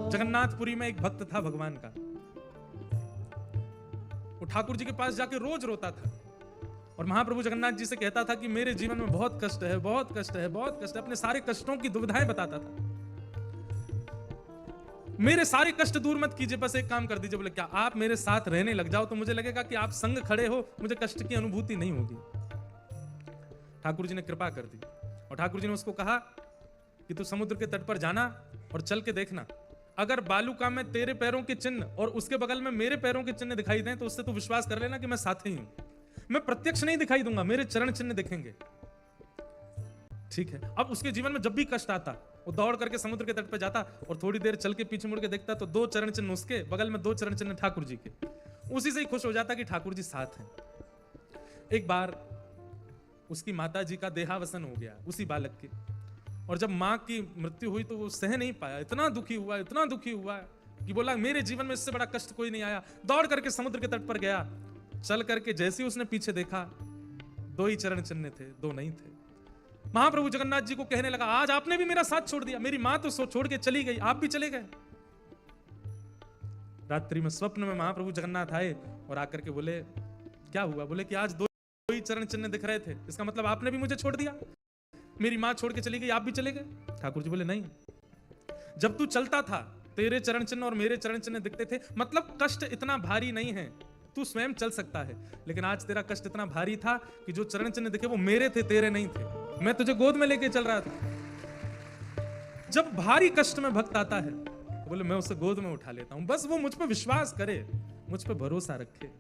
जगन्नाथपुरी में एक भक्त था भगवान का। वो ठाकुर जी के पास जाके रोज रोता था और महाप्रभु जगन्नाथ जी से कहता था कि मेरे जीवन में बहुत कष्ट है, बहुत कष्ट है, बहुत कष्ट है। अपने सारे कष्टों की दुविधाएं बताता था। मेरे सारे कष्ट दूर मत कीजिए, बस एक काम कर दीजिए। बोले क्या? आप मेरे साथ रहने लग जाओ तो मुझे लगेगा कि आप संग खड़े हो, मुझे कष्ट की अनुभूति नहीं होगी। ठाकुर जी ने कृपा कर दी और ठाकुर जी ने उसको कहा कि तू समुद्र के तट पर जाना और चल के देखना, अगर बालूका में तेरे पैरों के चिन्ह और उसके बगल में मेरे पैरों के चिन्ह दिखाई दें तो उससे तू विश्वास कर लेना कि मैं साथ ही हूं। मैं प्रत्यक्ष नहीं दिखाई दूंगा, मेरे चरण चिन्ह दिखेंगे। ठीक है। अब उसके जीवन में जब भी कष्ट आता वो दौड़ करके समुद्र के तट पर जाता और थोड़ी देर चल के पीछे मुड़ के देखता तो 2 चरण चिन्ह उसके बगल में, 2 चरण चिन्ह ठाकुर जी के। उसी से ही खुश हो जाता कि ठाकुर जी साथ हैं। एक बार उसकी माता जी का देहावसन हो गया उसी बालक के, और जब मां की मृत्यु हुई तो वो सह नहीं पाया, इतना दुखी हुआ, इतना दुखी हुआ कि बोला मेरे जीवन में इससे बड़ा कष्ट कोई नहीं आया। दौड़ करके समुद्र के तट पर गया। चल करके जैसे ही उसने पीछे देखा 2 ही चरण चिन्ह थे, 2 नहीं थे। महाप्रभु जगन्नाथ जी को कहने लगा, आज आपने भी मेरा साथ छोड़ दिया, मेरी मां तो छोड़ के चली गई, आप भी चले गए। रात्रि में स्वप्न में महाप्रभु जगन्नाथ आए और आकर के बोले क्या हुआ? बोले कि आज 2 ही चरण चिन्ह दिख रहे थे, इसका मतलब आपने भी मुझे छोड़ दिया, मेरी मां छोड़ के चली गई, आप भी चले गए। ठाकुर जी बोले नहीं, जब तू चलता था तेरे चरण चिन्ह और मेरे चरण चिन्ह दिखते थे, मतलब कष्ट इतना भारी नहीं है, तू स्वयं चल सकता है। लेकिन आज तेरा कष्ट इतना भारी था कि जो चरण चिन्ह दिखे वो मेरे थे, तेरे नहीं थे। मैं तुझे गोद में लेके चल रहा था। जब भारी कष्ट में भक्त आता है तो बोले मैं उसे गोद में उठा लेता हूं, बस वो मुझ पर विश्वास करे, मुझ पर भरोसा रखे।